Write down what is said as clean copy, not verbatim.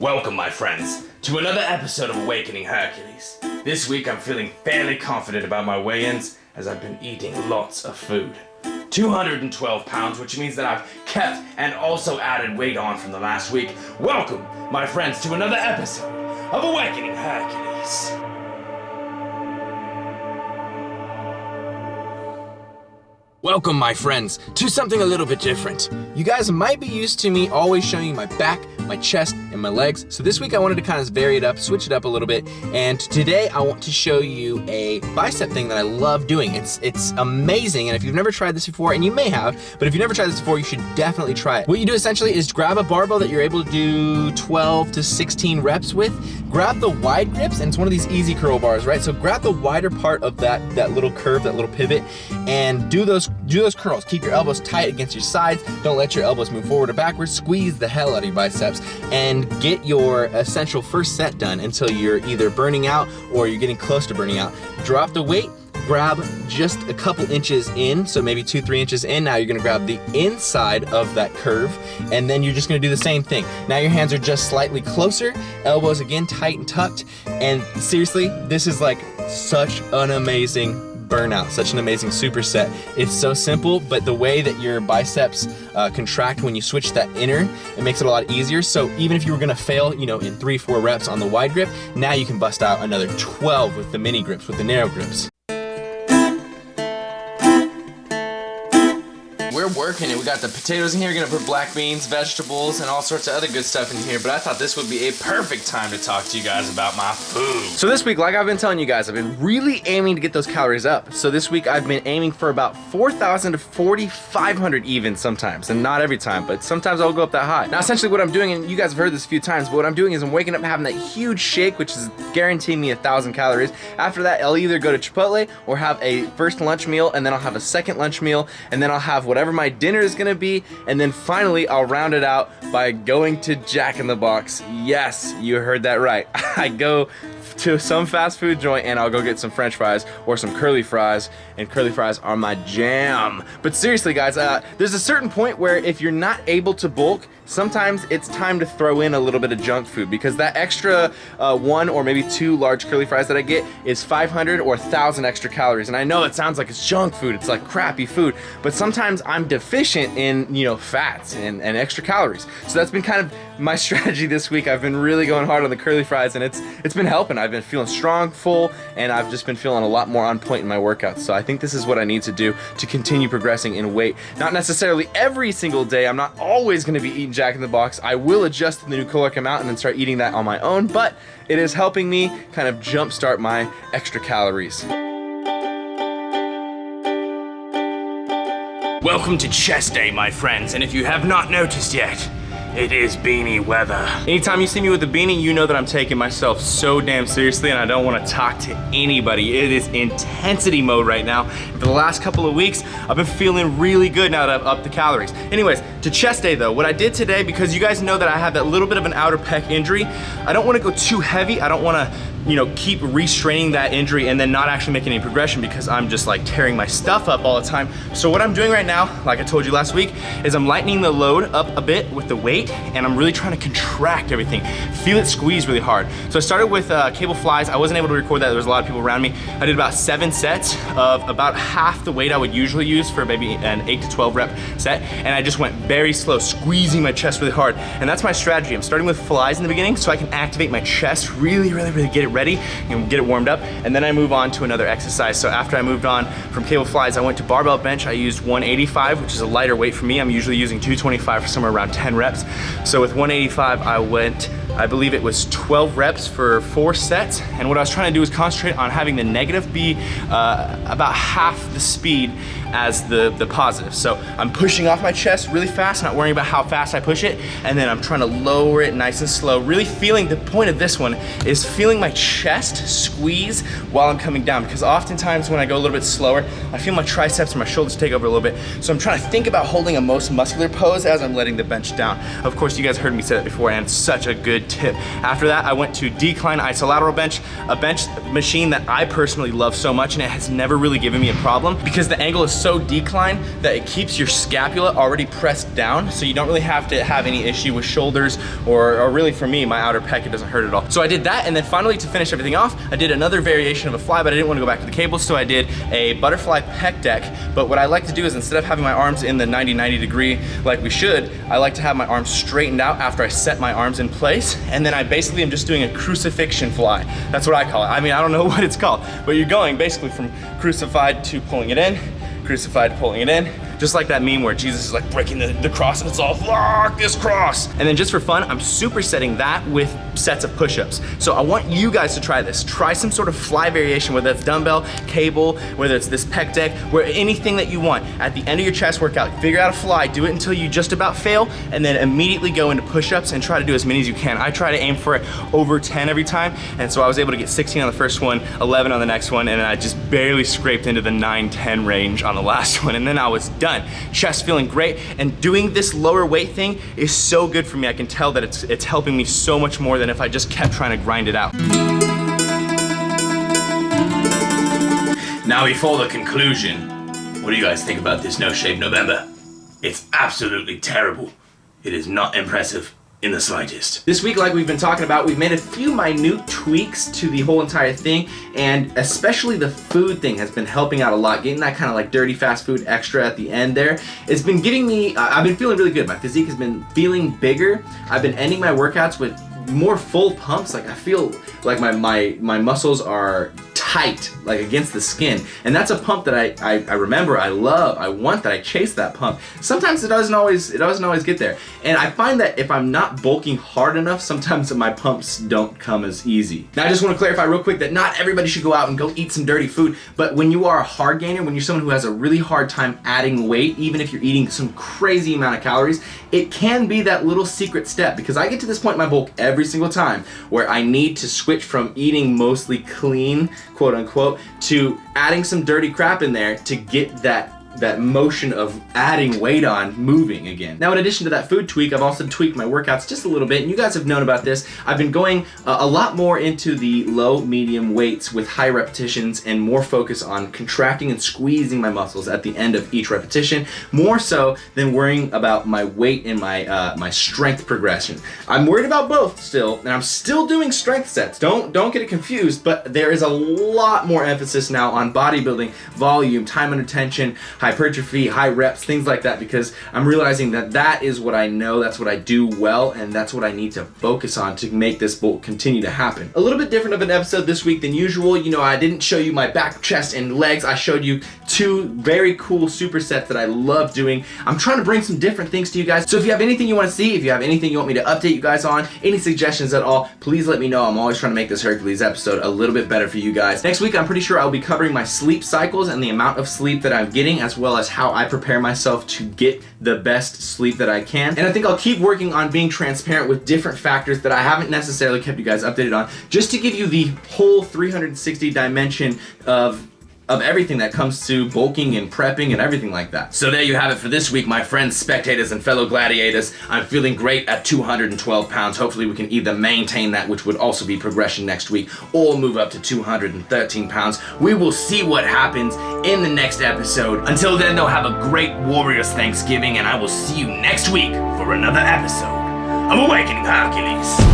Welcome, my friends, to another episode of Awakening Hercules. This week I'm feeling fairly confident about my weigh-ins as I've been eating lots of food. 212 pounds, which means that I've kept and also added weight on from the last week. Welcome, my friends, to another episode of Awakening Hercules. Welcome, my friends, to something a little bit different. You guys might be used to me always showing you my back, my chest, and my legs. So this week I wanted to kind of vary it up, switch it up a little bit. And today I want to show you a bicep thing that I love doing. It's amazing. And if you've never tried this before, and you may have, but if you've never tried this before, you should definitely try it. What you do essentially is grab a barbell that you're able to do 12 to 16 reps with, grab the wide grips, and it's one of these easy curl bars, right? So grab the wider part of that little curve, that little pivot, and do those curls. Keep your elbows tight against your sides. Don't let your elbows move forward or backwards. Squeeze the hell out of your biceps and get your essential first set done until you're either burning out or you're getting close to burning out. Drop the weight, grab just a couple inches in, so maybe 2-3 inches in. Now you're gonna grab the inside of that curve, and then you're just gonna do the same thing. Now your hands are just slightly closer, elbows again tight and tucked, and seriously, this is like such an amazing burnout, such an amazing superset. It's so simple, but the way that your biceps contract when you switch that inner, it makes it a lot easier. So even if you were gonna fail, in 3-4 reps on the wide grip, now you can bust out another 12 with the mini grips, with the narrow grips. We're working it. We got the potatoes in here. We're gonna put black beans, vegetables, and all sorts of other good stuff in here. But I thought this would be a perfect time to talk to you guys about my food. So this week, like I've been telling you guys, I've been really aiming to get those calories up. So this week I've been aiming for about 4,000 to 4,500 even sometimes, and not every time, but sometimes I'll go up that high. Now essentially what I'm doing, and you guys have heard this a few times, but what I'm doing is I'm waking up having that huge shake, which is guaranteeing me 1,000 calories. After that, I'll either go to Chipotle or have a first lunch meal, and then I'll have a second lunch meal, and then I'll have whatever my dinner is gonna be, and then finally I'll round it out by going to Jack in the Box. Yes, you heard that right. I go to some fast food joint and I'll go get some french fries or some curly fries, and curly fries are my jam. But seriously guys, there's a certain point where if you're not able to bulk, sometimes it's time to throw in a little bit of junk food, because that extra 1 or maybe 2 large curly fries that I get is 500 or 1,000 extra calories. And I know it sounds like it's junk food, it's like crappy food, but sometimes I'm deficient in fats and extra calories. So that's been kind of my strategy this week. I've been really going hard on the curly fries, and it's been helping. I've been feeling strong, full, and I've just been feeling a lot more on point in my workouts. So I think this is what I need to do to continue progressing in weight. Not necessarily every single day. I'm not always gonna be eating Jack in the Box. I will adjust when the new color come out and then start eating that on my own, but it is helping me kind of jumpstart my extra calories. Welcome to chest day, my friends, and if you have not noticed yet, it is beanie weather. Anytime you see me with a beanie, you know that I'm taking myself so damn seriously and I don't want to talk to anybody. It is intensity mode right now. For the last couple of weeks, I've been feeling really good now that I've upped the calories. Anyways, to chest day though, what I did today, because you guys know that I have that little bit of an outer pec injury, I don't want to go too heavy. I don't want to keep restraining that injury and then not actually making any progression, because I'm just like tearing my stuff up all the time. So what I'm doing right now, like I told you last week, is I'm lightening the load up a bit with the weight, and I'm really trying to contract everything. Feel it squeeze really hard. So I started with cable flies. I wasn't able to record that. There was a lot of people around me. I did about 7 sets of about half the weight I would usually use for maybe an 8 to 12 rep set, and I just went very slow, squeezing my chest really hard. And that's my strategy. I'm starting with flies in the beginning so I can activate my chest, really get it ready and get it warmed up, and then I move on to another exercise. So after I moved on from cable flies, I went to barbell bench. I used 185, which is a lighter weight for me. I'm usually using 225 for somewhere around 10 reps. So with 185, I went, I believe it was 12 reps for 4 sets. And what I was trying to do is concentrate on having the negative be about half the speed as the positive. So I'm pushing off my chest really fast, not worrying about how fast I push it, and then I'm trying to lower it nice and slow, really feeling, the point of this one is feeling my chest squeeze while I'm coming down, because oftentimes when I go a little bit slower, I feel my triceps or my shoulders take over a little bit. So I'm trying to think about holding a most muscular pose as I'm letting the bench down. Of course, you guys heard me say that before, and it's such a good tip. After that, I went to decline isolateral bench, a bench machine that I personally love so much, and it has never really given me a problem because the angle is so declined that it keeps your scapula already pressed down, so you don't really have to have any issue with shoulders, or really for me, my outer pec, it doesn't hurt at all. So I did that, and then finally to finish everything off, I did another variation of a fly, but I didn't want to go back to the cables, so I did a butterfly pec deck. But what I like to do is, instead of having my arms in the 90 degree like we should, I like to have my arms straightened out after I set my arms in place, and then I basically am just doing a crucifixion fly. That's what I call it. I mean, I don't know what it's called, but you're going basically from crucified to pulling it in, crucified, pulling it in, just like that meme where Jesus is like breaking the cross and it's all, fuck this cross. And then just for fun, I'm supersetting that with sets of push-ups. So I want you guys to try this. Try some sort of fly variation, whether it's dumbbell, cable, whether it's this pec deck, where anything that you want. At the end of your chest workout, figure out a fly, do it until you just about fail, and then immediately go into push-ups and try to do as many as you can. I try to aim for it over 10 every time, and so I was able to get 16 on the first one, 11 on the next one, and I just barely scraped into the 9-10 range on the last one, and then I was done. Chest feeling great, and doing this lower weight thing is so good for me. I can tell that it's helping me so much more than if I just kept trying to grind it out. Now before the conclusion, what do you guys think about this No Shave November? It's absolutely terrible. It is not impressive in the slightest. This week, like we've been talking about, we've made a few minute tweaks to the whole entire thing, and especially the food thing has been helping out a lot. Getting that kind of like dirty fast food extra at the end there, it's been giving me, I've been feeling really good. My physique has been feeling bigger. I've been ending my workouts with more full pumps. Like I feel like my muscles are tight, like against the skin, and that's a pump that I remember, I love, I want that, I chase that pump. Sometimes it doesn't always get there, and I find that if I'm not bulking hard enough, sometimes my pumps don't come as easy. Now I just want to clarify real quick that not everybody should go out and go eat some dirty food, but when you are a hard gainer, when you're someone who has a really hard time adding weight, even if you're eating some crazy amount of calories, it can be that little secret step, because I get to this point in my bulk every single time where I need to switch from eating mostly clean, quote unquote, to adding some dirty crap in there to get that motion of adding weight on moving again. Now in addition to that food tweak, I've also tweaked my workouts just a little bit, and you guys have known about this. I've been going a lot more into the low medium weights with high repetitions and more focus on contracting and squeezing my muscles at the end of each repetition, more so than worrying about my weight and my strength progression. I'm worried about both still, and I'm still doing strength sets. Don't get it confused, but there is a lot more emphasis now on bodybuilding, volume, time under tension, hypertrophy, high reps, things like that, because I'm realizing that that is what I know, that's what I do well, and that's what I need to focus on to make this bulk continue to happen. A little bit different of an episode this week than usual. You know, I didn't show you my back, chest, and legs. I showed you two very cool supersets that I love doing. I'm trying to bring some different things to you guys. So if you have anything you want to see, if you have anything you want me to update you guys on, any suggestions at all, please let me know. I'm always trying to make this Hercules episode a little bit better for you guys. Next week, I'm pretty sure I'll be covering my sleep cycles and the amount of sleep that I'm getting, as well as how I prepare myself to get the best sleep that I can. And I think I'll keep working on being transparent with different factors that I haven't necessarily kept you guys updated on, just to give you the whole 360 dimension of everything that comes to bulking and prepping and everything like that. So there you have it for this week, my friends, spectators, and fellow gladiators. I'm feeling great at 212 pounds. Hopefully we can either maintain that, which would also be progression next week, or move up to 213 pounds. We will see what happens in the next episode. Until then, though, have a great Warriors Thanksgiving, and I will see you next week for another episode of Awakening Hercules.